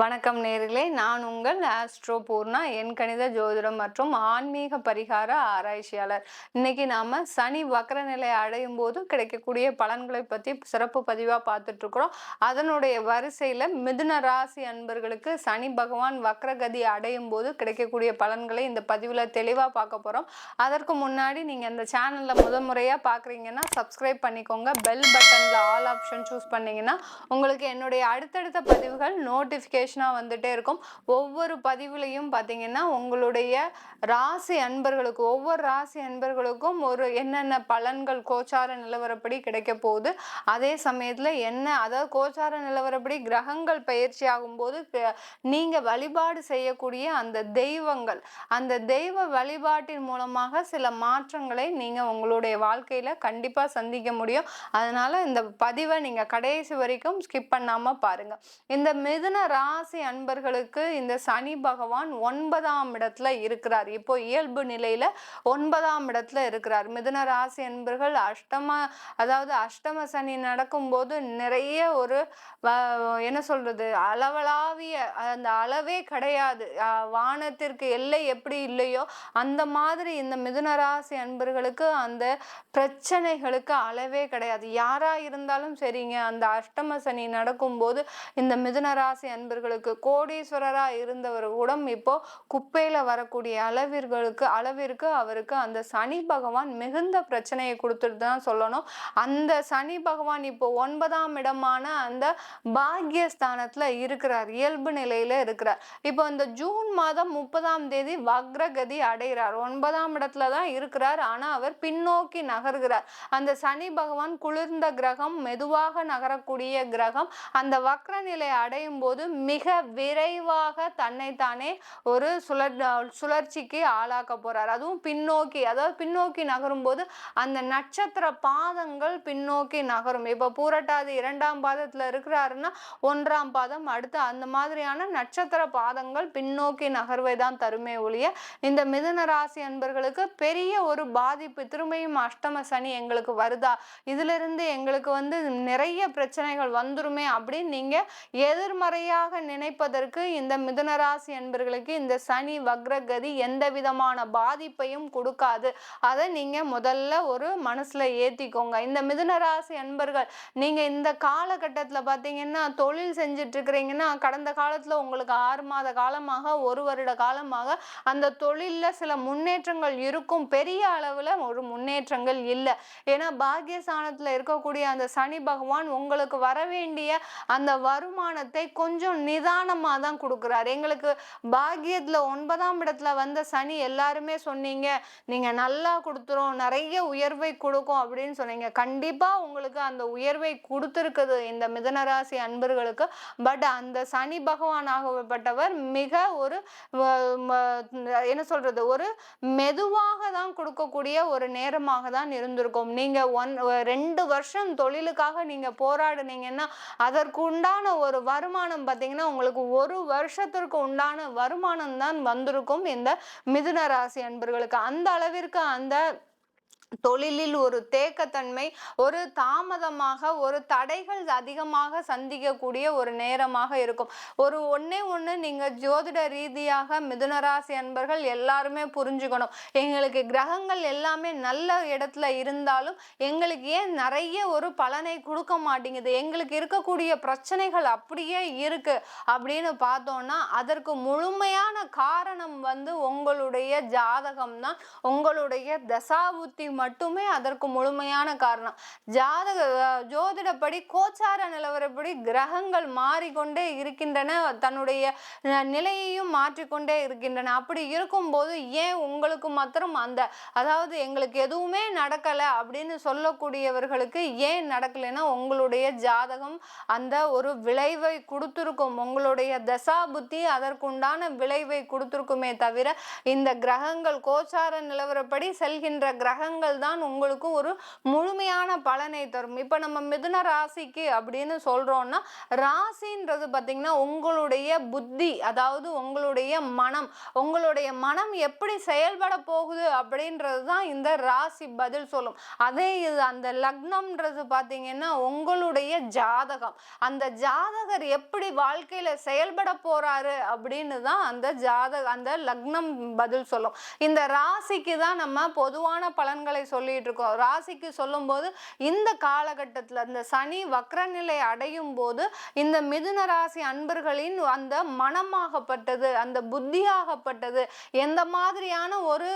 வணக்கம் நேயர்களே, நான் உங்கள் ஆஸ்ட்ரோ பூர்ணா, என் கணித ஜோதிடம் மற்றும் ஆன்மீக பரிகார ஆராய்ச்சியாளர். இன்னைக்கு நாம சனி வக்ர நிலை அடையும் போது கிடைக்கக்கூடிய பலன்களை பத்தி சிறப்பு பதிவா பார்த்துட்டு இருக்கிறோம். அதனுடைய வரிசையில மிதுன ராசி அன்பர்களுக்கு சனி பகவான் வக்ரகதி அடையும் போது கிடைக்கக்கூடிய பலன்களை இந்த பதிவுல தெளிவா பார்க்க போறோம். அதற்கு முன்னாடி நீங்க இந்த சேனல்ல முதன்முறையா பாக்குறீங்கன்னா சப்ஸ்கிரைப் பண்ணிக்கோங்க. பெல் பட்டன்ல ஆல் ஆப்ஷன் சூஸ் பண்ணீங்கன்னா உங்களுக்கு என்னுடைய அடுத்தடுத்த பதிவுகள் நோட்டிபிகேஷன் வந்துட்டே இருக்கும். ஒவ்வொரு பதிவுலையும் பாத்தீங்கன்னா உங்களுடைய ராசி அன்பர்களுக்கு ஒவ்வொரு ராசி அன்பர்களுக்கும் ஒரு என்னென்ன பலன்கள் கோச்சார நிலவரப்படி கிடைக்க போகுது, அதே சமயத்துல அதாவது கோச்சார நிலவரப்படி கிரகங்கள் பயிற்சி ஆகும் போது நீங்க வழிபாடு செய்யக்கூடிய அந்த தெய்வங்கள், அந்த தெய்வ வழிபாட்டின் மூலமாக சில மாற்றங்களை நீங்க உங்களுடைய வாழ்க்கையில கண்டிப்பா சந்திக்க முடியும். அதனால இந்த பதிவை நீங்க கடைசி வரைக்கும் ஸ்கிப் பண்ணாம பாருங்க. இந்த மிதுன ராசி அன்பர்களுக்கு இந்த சனி பகவான் 9ஆம் இடத்துல இருக்கிறார். இப்போ இயல்பு நிலையில 9ஆம் இடத்துல இருக்கிறார். மிதுன ராசி அன்பர்கள் அஷ்டம சனி நடக்கும் போது நிறைய ஒரு என்ன சொல்றது, அளவலாவிய அந்த அளவே கிடையாது. வானத்திற்கு எல்லை எப்படி இல்லையோ அந்த மாதிரி இந்த மிதுன ராசி அன்பர்களுக்கு அந்த பிரச்சனைகளுக்கு அளவே கிடையாது. யாரா இருந்தாலும் சரிங்க, அந்த அஷ்டம சனி நடக்கும் போது இந்த மிதுன ராசி அன்பர்களுக்கு கோடீஸ்வரரா இருந்தவர் கூட இப்போ குப்பையில வரக்கூடிய அளவிற்கு அவருக்கு அந்த சனி பகவான் மிகுந்த பிரச்சனையை கொடுத்துட்டு தான் சொல்லணும். அந்த சனி பகவான் இப்போ 9ஆம் இடமான அந்த பாக்யஸ்தானத்துல இருக்கிறார், இயல்பு நிலையில இருக்கிறார். இப்போ இந்த ஜூன் மாதம் 30ஆம் தேதி வக்ரகதி அடைகிறார். 9ஆம் இடத்துல தான் இருக்கிறார், ஆனா அவர் பின்னோக்கி நகர்கிறார். அந்த சனி பகவான் குளிர்ந்த கிரகம், மெதுவாக நகரக்கூடிய கிரகம். அந்த வக்ர நிலை அடையும் போது மிக விரைவாக தன்னைத்தானே ஒரு சுழற்சிக்கு ஆளாக்க போறார். அதுவும் பின்னோக்கி நகரும் போது அந்த நட்சத்திர பாதங்கள் பின்னோக்கி நகரும். இப்ப பூரட்டாதி 2ஆம் பாதத்துல இருக்கிறாருன்னா 1ஆம் பாதம் அடுத்து அந்த மாதிரியான நட்சத்திர பாதங்கள் பின்னோக்கி நகர்வைதான் தருமே ஒழிய இந்த மிதுன ராசி அன்பர்களுக்கு பெரிய ஒரு பாதிப்பு, திரும்பியும் அஷ்டம சனி எங்களுக்கு வருதா, இதுல இருந்து எங்களுக்கு நிறைய பிரச்சனைகள் வந்துருமே அப்படின்னு நீங்க எதிர்மறையாக நினைப்பதற்கு இந்த மிதுன ராசி அன்பர்களுக்கு இந்த சனி வக்ரகதி எந்த விதமான பாதிப்பையும் கொடுக்காது. அதை நீங்க முதல்ல ஒரு மனசுல ஏத்திக்கோங்க. இந்த மிதுன ராசி அன்பர்கள் நீங்க இந்த காலகட்டத்துல பாத்தீங்கன்னா தொழில் செஞ்சுட்டு இருக்கிறீங்கன்னா, கடந்த காலத்துல உங்களுக்கு 6 மாத காலமாக 1 வருட காலமாக அந்த தொழில்ல சில முன்னேற்றங்கள் இருக்கும், பெரிய அளவுல ஒரு முன்னேற்றங்கள் இல்லை. ஏன்னா பாக்யஸ்தானத்துல இருக்கக்கூடிய அந்த சனி பகவான் உங்களுக்கு வர வேண்டிய அந்த வருமானத்தை கொஞ்சம் நிதானமா தான் கொடுக்கிறார். எங்களுக்கு பாக்கியத்துல 9ஆம் இடத்துல வந்த சனி எல்லாருமே சொன்னீங்க நீங்க நல்லா கொடுத்துரும், நிறைய உயர்வை கொடுக்கும் அப்படின்னு சொன்னீங்க. கண்டிப்பா உங்களுக்கு அந்த உயர்வை கொடுத்திருக்குது இந்த மிதுனராசி அன்பர்களுக்கு. பட் அந்த சனி பகவான் ஆகப்பட்டவர் மிக ஒரு என்ன சொல்றது, ஒரு மெதுவாக தான் கொடுக்கக்கூடிய ஒரு நேரமாக தான் இருந்திருக்கும். நீங்க 2 வருஷம் தொழிலுக்காக நீங்க போராடுனீங்கன்னா அதற்கு உண்டான ஒரு வருமானம் பார்த்தீங்கன்னா உங்களுக்கு 1 வருஷத்திற்கு உண்டான வருமானம் தான் வந்திருக்கும் இந்த மிதுன ராசி அன்பர்களுக்கு. அந்த அளவிற்கு அந்த தொழிலில் ஒரு தேக்கத்தன்மை, ஒரு தாமதமாக, ஒரு தடைகள் அதிகமாக சந்திக்கக்கூடிய ஒரு நேரமாக இருக்கும். ஒண்ணு நீங்க ஜோதிட ரீதியாக மிதுனராசி அன்பர்கள் எல்லாருமே புரிஞ்சுக்கணும். எங்களுக்கு கிரகங்கள் எல்லாமே நல்ல இடத்துல இருந்தாலும் எங்களுக்கு ஏன் நிறைய ஒரு பலனை கொடுக்க மாட்டேங்குது, எங்களுக்கு இருக்கக்கூடிய பிரச்சனைகள் அப்படியே இருக்கு அப்படின்னு பார்த்தோம்னா அதற்கு முழுமையான காரணம் உங்களுடைய ஜாதகம் தான், உங்களுடைய தசாபுத்தி மட்டுமே அதற்கு முழுமையான காரணம். ஜோதிடப்படி கோச்சார நிலவரப்படி கிரகங்கள் மாறிக்கொண்டே இருக்கின்றன, தன்னுடைய நிலையையும் மாற்றிக்கொண்டே இருக்கின்றன. அப்படி இருக்கும்போது ஏன் உங்களுக்கு மாத்திரம் அதாவது எங்களுக்கு எதுவுமே நடக்கல அப்படின்னு சொல்லக்கூடியவர்களுக்கு ஏன் நடக்கலைன்னா உங்களுடைய ஜாதகம் அந்த ஒரு விளைவை கொடுத்திருக்கும், உங்களுடைய தசா புத்தி அதற்குண்டான விளைவை கொடுத்திருக்குமே தவிர இந்த கிரகங்கள் கோச்சார நிலவரப்படி செல்கின்ற கிரகங்கள் விஷயங்கள் தான் உங்களுக்கு ஒரு முழுமையான பலனை தரும். இப்ப நம்ம மிதுன ராசிக்கு அப்படின்னு சொல்றோம்னா, ராசின்றது பார்த்தீங்கன்னா உங்களுடைய புத்தி, அதாவது உங்களுடைய மனம். உங்களுடைய மனம் எப்படி செயல்பட போகுது அப்படின்றது தான் இந்த ராசி பதில் சொல்லும். அதே இது அந்த லக்னம்ன்றது பார்த்தீங்கன்னா உங்களுடைய ஜாதகம். அந்த ஜாதகர் எப்படி வாழ்க்கையில செயல்பட போறாரு அப்படின்னு தான் அந்த லக்னம் பதில் சொல்லும். இந்த ராசிக்கு தான் நம்ம பொதுவான பலன்களை சொல்லிட்டு இருக்கோம். ராசிக்கு சொல்லும்போது இந்த காலகட்டத்தில் இந்த சனி வக்ரநிலை அடையும் போது இந்த மிதுன ராசி அன்பர்களின் அந்த மனமாகப்பட்டது, அந்த புத்தியாகப்பட்டது எந்த மாதிரியான ஒரு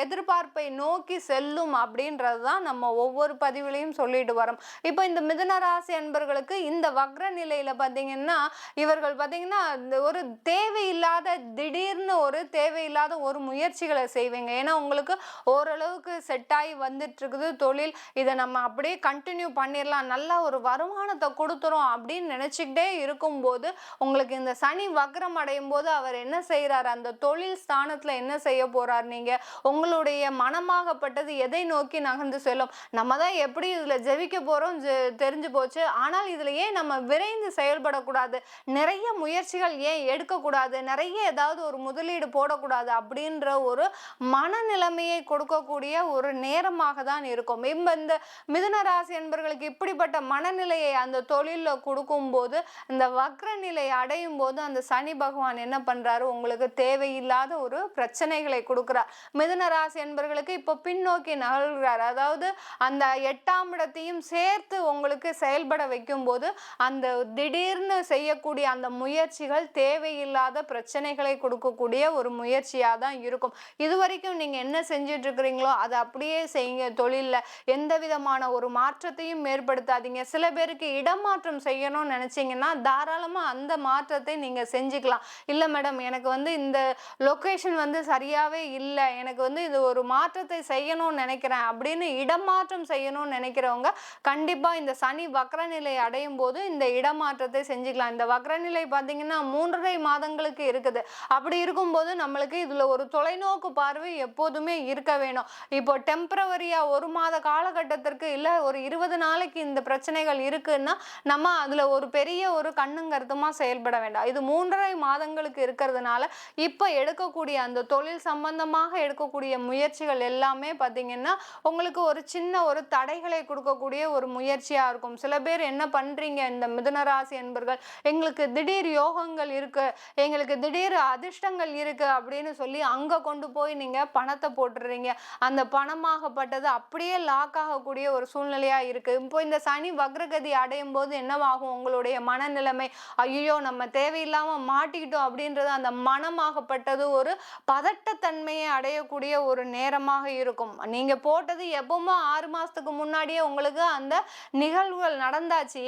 எதிர்பார்ப்பை நோக்கி செல்லும் அப்படின்றது தான் நம்ம ஒவ்வொரு பதிவுலையும் சொல்லிட்டு வரோம். இப்போ இந்த மிதுன ராசி அன்பர்களுக்கு இந்த வக்ர நிலையில பார்த்தீங்கன்னா இவர்கள் பார்த்தீங்கன்னா ஒரு தேவையில்லாத திடீர்னு ஒரு தேவையில்லாத ஒரு முயற்சிகளை செய்வீங்க. ஏன்னா உங்களுக்கு ஓரளவுக்கு செட் ஆகி வந்துட்டு இருக்குது தொழில், இதை நம்ம அப்படியே கண்டினியூ பண்ணிடலாம், நல்ல ஒரு வருமானத்தை கொடுத்துரும் அப்படின்னு நினைச்சுக்கிட்டே இருக்கும்போது உங்களுக்கு இந்த சனி வக்ரம் அடையும் போது அவர் என்ன செய்யறாரு, அந்த தொழில் ஸ்தானத்துல என்ன செய்ய போறார், நீங்க உங்களுடைய மனமாகப்பட்டது எதை நோக்கி நகர்ந்து செல்லும். நம்ம தான் எப்படி இதுல ஜெயிக்க போறோம் தெரிஞ்சு போச்சு, ஆனால் இதுல ஏன் நம்ம விரைந்து செயல்படக்கூடாது, நிறைய முயற்சிகள் ஏன் எடுக்கக்கூடாது, நிறைய ஏதாவது ஒரு முதலீடு போடக்கூடாது அப்படின்ற ஒரு மனநிலைமையை கொடுக்கக்கூடிய ஒரு நேரமாக தான் இருக்கும். இந்த மிதுன ராசி என்பவர்களுக்கு இப்படிப்பட்ட மனநிலையை அந்த தொழில கொடுக்கும் போது இந்த வக்ர நிலை அடையும் போது அந்த சனி பகவான் என்ன பண்றாரு, உங்களுக்கு தேவையில்லாத ஒரு பிரச்சனைகளை கொடுக்கிறார். மிதுன ராசி என்பவர்களுக்கு இப்போ பின்னோக்கி நகர்கிறார். அதாவது அந்த 8ஆம் இடத்தையும் சேர்த்து உங்களுக்கு செயல்பட வைக்கும் போது அந்த திடீர்னு செய்யக்கூடிய அந்த முயற்சிகள் தேவையில்லாத பிரச்சனைகளை கொடுக்கக்கூடிய ஒரு முயற்சியா தான் இருக்கும். இதுவரைக்கும் நீங்க என்ன செஞ்சுட்டு இருக்கிறீங்களோ அதை அப்படியே செய்யுங்க. தொழில்ல எந்த விதமான ஒரு மாற்றத்தையும் ஏற்படுத்தாதீங்க. சில பேருக்கு இடமாற்றம் செய்யணும்னு நினைச்சீங்கன்னா தாராளமா அந்த மாற்றத்தை நீங்க செஞ்சுக்கலாம். இல்ல மேடம், எனக்கு இந்த லொகேஷன் சரியாவே இல்லை, எனக்கு இது ஒரு மாற்றத்தை செய்யணும்னு நினைக்கிறேன் அப்படின்னு இடமாற்றம் செய்யணும்னு நினைக்கிறவங்க கண்டிப்பா இந்த சனி வக்ரநிலை அடையும் போது இந்த இடமாற்றத்தை செஞ்சுக்கலாம். இந்த வக்ரநிலை பார்த்தீங்கன்னா 3.5 மாதங்களுக்கு இருக்குது. அப்படி இருக்கும்போது நம்மளுக்கு இதுல ஒரு தொலைநோக்கு பார்வை எப்போதுமே இருக்க வேணும். இப்போ டெம்பரவரியா 1 மாத காலகட்டத்திற்கு இல்ல ஒரு 20 நாளைக்கு இந்த பிரச்சனைகள் இருக்குன்னா நம்ம அதுல ஒரு பெரிய ஒரு கண்ணும் கருத்துமா செயல்பட வேண்டாம். இது 3.5 மாதங்களுக்கு இருக்கிறதுனால இப்ப எடுக்கக்கூடிய அந்த தொழில் சம்பந்தமாக எடுக்கக்கூடிய முயற்சிகள் எல்லாமே பார்த்தீங்கன்னா உங்களுக்கு ஒரு சின்ன ஒரு தடைகளை கொடுக்கக்கூடிய ஒரு முயற்சியா இருக்கும். சில பேர் என்ன பண்றீங்க, இந்த மிதுன ராசி என்பர்கள் எங்களுக்கு திடீர் யோகங்கள் இருக்கு, எங்களுக்கு திடீர் அதிர்ஷ்டங்கள் இருக்கு அப்படின்னு சொல்லி அங்க கொண்டு போய் நீங்க பணத்தை போட்டுறீங்க. அந்த பணமாகப்பட்டது அப்படியே லாக் ஆகக்கூடிய ஒரு சூழ்நிலையா இருக்கு. இப்போ இந்த சனி வக்ரகதி அடையும் போது என்னவாகும், உங்களுடைய மனநிலைமை ஐயோ நம்ம தேவையில்லாம மாட்டிக்கிட்டோம் அப்படின்றது அந்த மனமாகப்பட்டது ஒரு பதட்டத்தன்மையை அடையக்கூடிய ஒரு நேரமாக இருக்கும். நீங்க போட்டது எப்பவுமே 6 மாசத்துக்கு முன்னாடியே உங்களுக்கு அந்த நிகழ்வுகள் நடந்தாச்சு,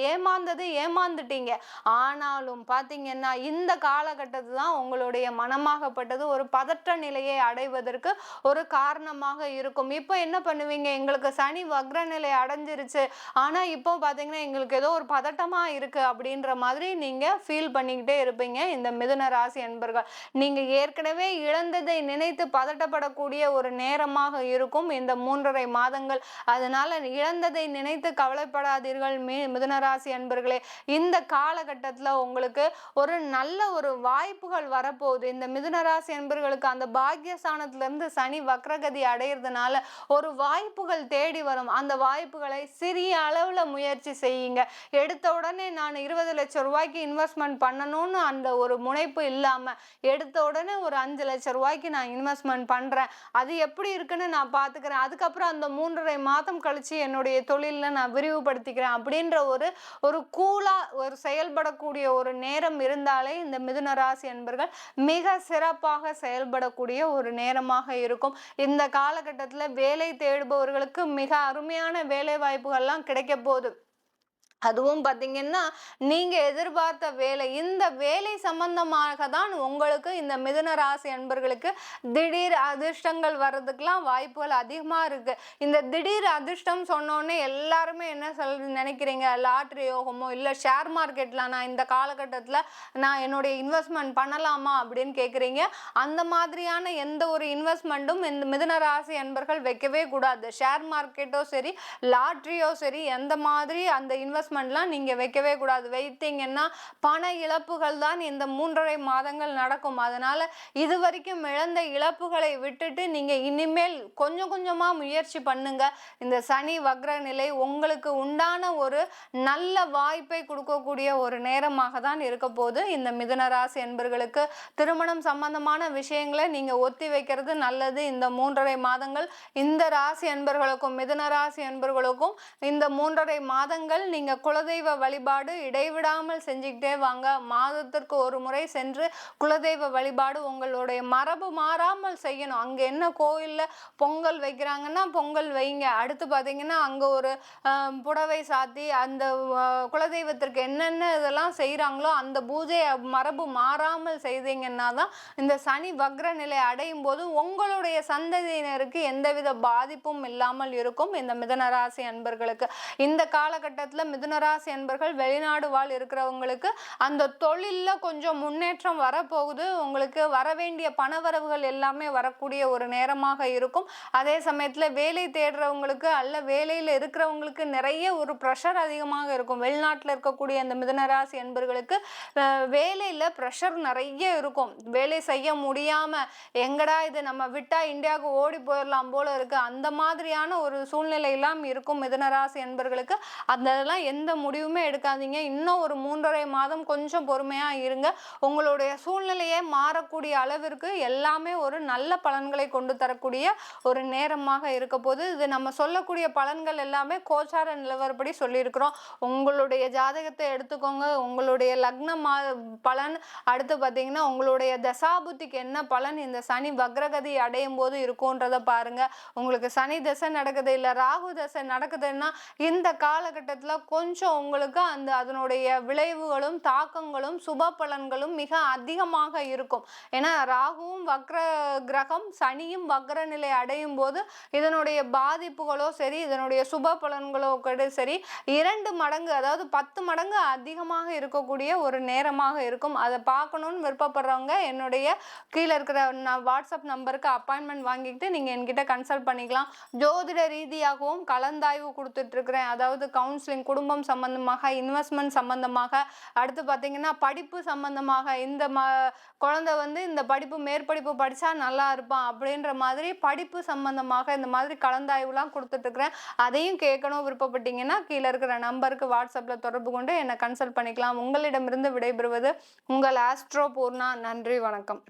ஏமாந்துட்டீங்க. ஆனாலும் பாத்தீங்கன்னா இந்த காலகட்டத்தை தான் உங்களுடைய மனமாகப்பட்டது ஒரு பதற்ற நிலையை அடைவதற்கு ஒரு காரணமாக இருக்கும். இப்போ என்ன பண்ணுவீங்க, எங்களுக்கு சனி வக்ர நிலை அடைஞ்சிருச்சு, ஆனா இப்போ பாத்தீங்கன்னா எங்களுக்கு ஏதோ ஒரு பதட்டமா இருக்கு அப்படின்ற மாதிரி நீங்க ஃபீல் பண்ணிக்கிட்டே இருப்பீங்க. இந்த மிதுன ராசி என்பர்கள் நீங்க ஏற்கனவே இழந்ததை நினைத்து பதட்டப்படக்கூடிய ஒரு நேரமாக இருக்கும் இந்த 3.5 மாதங்கள். அதனால இழந்ததை நினைத்து கவலைப்படாதீர்கள் மிதுன ராசி அன்பர்களே. இந்த காலகட்டத்துல உங்களுக்கு ஒரு நல்ல ஒரு வாய்ப்புகள் வரப்போகுது. இந்த மிதுன ராசி அன்பர்களுக்கு அந்த பாக்கியஸ்தானத்துல இருந்து சனி வக்ரகதி அடையிறதுனால ஒரு வாய்ப்புகள் தேடி வரும். அந்த வாய்ப்புகளை சிறிய அளவுல முயற்சி செய்யுங்க. எடுத்த உடனே நான் 20 லட்சம் ரூபாய்க்கு இன்வெஸ்ட்மெண்ட் பண்ணணும்னு அந்த ஒரு முனைப்பு இல்லாம எடுத்த உடனே ஒரு 5 லட்சம் ரூபாய்க்கு நான் இன்வெஸ்ட்மெண்ட் பண்றேன், அது எப்படி இருக்குன்னு நான் பாத்துக்கிறேன், அதுக்கப்புறம் அந்த 3.5 மாதம் கழிச்சு என்னுடைய தொழில நான் விரிவுபடுத்திக்கிறேன் அப்படின்ற ஒரு கூலா ஒரு செயல்படக்கூடிய ஒரு நேரம் இருந்தாலே இந்த மிதுன ராசி என்பர்கள் மிக சிறப்பாக செயல்படக்கூடிய ஒரு நேரமாக இருக்கும். இந்த காலகட்டத்துல வேலை தேடுபவர்களுக்கு மிக அருமையான வேலை வாய்ப்புகள்லாம் கிடைக்க போகுது. அதுவும் பார்த்தீங்கன்னா, நீங்க எதிர்பார்த்த வேலை, இந்த வேலை சம்பந்தமாக தான் உங்களுக்கு இந்த மிதுன ராசி அன்பர்களுக்கு திடீர் அதிர்ஷ்டங்கள் வர்றதுக்கெல்லாம் வாய்ப்புகள் அதிகமா இருக்கு. இந்த திடீர் அதிர்ஷ்டம் சொன்னோனே எல்லாருமே என்ன நினைக்கிறீங்க? லாட்டரி யோகமோ, இல்ல ஷேர் மார்க்கெட்ல நான் இந்த காலகட்டத்தில நான் என்னுடைய இன்வெஸ்ட்மென்ட் பண்ணலாமா? அப்படின்னு கேட்கிறீங்க. அந்த மாதிரியான எந்த ஒரு இன்வெஸ்ட்மென்ட்டும் இந்த மிதுன ராசி அன்பர்கள் வைக்கவே கூடாது. ஷேர் மார்க்கெட்டோ சரி, லாட்டரியோ சரி, எந்த மாதிரி அந்த இன்வெஸ்ட்மெண்ட்லாம் நீங்க வைக்கவே கூடாது. வைத்தீங்கன்னா பண இழப்புகள் தான் இந்த 3.5 மாதங்கள் நடக்கும். அதனால இதுவரைக்கும் இழந்த இழப்புகளை விட்டுட்டு நீங்க இனிமேல் கொஞ்சம் கொஞ்சமா முயற்சி பண்ணுங்க. இந்த சனி வக்ர நிலை உங்களுக்கு உண்டான ஒரு நல்ல வாய்ப்பை கொடுக்கக்கூடிய ஒரு நேரமாக தான் இருக்க போது. இந்த மிதுன ராசி என்பர்களுக்கு திருமணம் சம்பந்தமான விஷயங்களை நீங்க ஒத்தி வைக்கிறது நல்லது. இந்த 3.5 மாதங்கள் இந்த ராசி அன்பர்களுக்கும் மிதுன ராசி அன்பர்களுக்கும் இந்த 3.5 மாதங்கள் நீங்க குலதெய்வ வழிபாடு இடைவிடாமல் செஞ்சுக்கிட்டே வாங்க. மாதத்திற்கு ஒரு முறை சென்று குலதெய்வ வழிபாடு உங்களுடைய மரபு மாறாமல் செய்யணும். அங்க என்ன கோயில்ல பொங்கல் வைக்கிறாங்கன்னா பொங்கல் வைங்க. அடுத்து பார்த்தீங்கன்னா அங்க ஒரு புடவை சாத்தி அந்த குலதெய்வத்திற்கு என்னென்ன இதெல்லாம் செய்கிறாங்களோ அந்த பூஜை மரபு மாறாமல் செய்தீங்கன்னா தான் இந்த சனி வக்ர நிலை அடையும் போது உங்களுடைய சந்ததியினருக்கு எந்தவித பாதிப்பும் இல்லாமல் இருக்கும். இந்த மிதுனராசி அன்பர்களுக்கு இந்த காலகட்டத்தில் மிதுனராசி அன்பர்கள் வெளிநாடு வாழ் இருக்கிறவங்களுக்கு அந்த தொழில்ல கொஞ்சம் முன்னேற்றம் வரப்போகுது. உங்களுக்கு வரவேண்டிய பணவரவுகள் எல்லாமே வரக்கூடிய ஒரு நேரமாக இருக்கும். அதே சமயத்தில் வேலை தேடுறவங்களுக்கு அல்ல வேலையில் இருக்கிறவங்களுக்கு நிறைய ஒரு ப்ரெஷர் அதிகமாக இருக்கும். வெளிநாட்டில் இருக்கக்கூடிய அந்த மிதுனராசி அன்பர்களுக்கு வேலையில் ப்ரெஷர் நிறைய இருக்கும். வேலை செய்ய முடியாம எங்கடா இது நம்ம விட்டா இந்தியாவுக்கு ஓடி போயிடலாம் போல இருக்கு, அந்த மாதிரியான ஒரு சூழ்நிலையெல்லாம் இருக்கும் மிதுனராசி அன்பர்களுக்கு. அதெல்லாம் எந்த முடிவுமே எடுக்காதீங்க. இன்னும் ஒரு 3.5 மாதம் கொஞ்சம் பொறுமையா இருங்க. உங்களுடைய சூழ்நிலையே மாறக்கூடிய அளவிற்கு எல்லாமே ஒரு நல்ல பலன்களை கொண்டு தரக்கூடிய ஒரு நேரமாக இருக்க போது. இது நம்ம சொல்லக்கூடிய பலன்கள் எல்லாமே கோச்சார நிலவரப்படி சொல்லியிருக்கிறோம். உங்களுடைய ஜாதகத்தை எடுத்துக்கோங்க. உங்களுடைய லக்ன பலன், அடுத்து பார்த்தீங்கன்னா உங்களுடைய தசாபுத்திக்கு என்ன பலன் இந்த சனி வக்ரகதி அடையும் போது இருக்கும்ன்றத பாருங்க. உங்களுக்கு சனி தசை நடக்குது இல்லை ராகு தசை நடக்குதுன்னா இந்த காலகட்டத்தில் கொஞ்சம் உங்களுக்கு அதனுடைய விளைவுகளும் தாக்கங்களும் சுப பலன்களும் மிக அதிகமாக இருக்கும். ஏன்னா ராகுவும் வக்ர கிரகம், சனியும் வக்ர நிலை அடையும் போது இதனுடைய பாதிப்புகளோ சரி, இதனுடைய சுப பலன்களோ கூட சரி 2 மடங்கு, அதாவது 10 மடங்கு அதிகமாக இருக்கக்கூடிய ஒரு நேரமாக இருக்கும். அதை பார்க்கணும்னு விருப்பப்படுறவங்க என்னுடைய கீழே இருக்கிற வாட்ஸ்அப் நம்பருக்கு அப்பாயின்மெண்ட் வாங்கிக்கிட்டு நீங்கள் என்கிட்ட கன்சல்ட் பண்ணிக்கலாம். ஜோதிட ரீதியாகவும் கலந்தாய்வு கொடுத்துட்டு இருக்கிறேன். அதாவது கவுன்சிலிங், குடும்பம் சம்பந்தமாக, இன்வெஸ்ட்மெண்ட் சம்பந்தமாக, அடுத்து பார்த்தீங்கன்னா படிப்பு சம்பந்தமாக, இந்த குழந்தை இந்த படிப்பு மேற்படிப்பு படித்தா நல்லா இருப்பான் அப்படின்ற மாதிரி படிப்பு சம்பந்தமாக இந்த மாதிரி கலந்தாய்வுலாம் கொடுத்துட்ருக்குறேன். அதையும் கேட்கணும் விருப்பப்பட்டீங்கன்னா கீழே இருக்கிற நம்பருக்கு வாட்ஸ்அப்பில் தொடர்பு கொண்டு என்னை கன்சல்ட் பண்ணிக்கலாம். உங்களிடமிருந்து விடைபெறுவது உங்கள் ஆஸ்ட்ரோ பூர்ணா. நன்றி, வணக்கம்.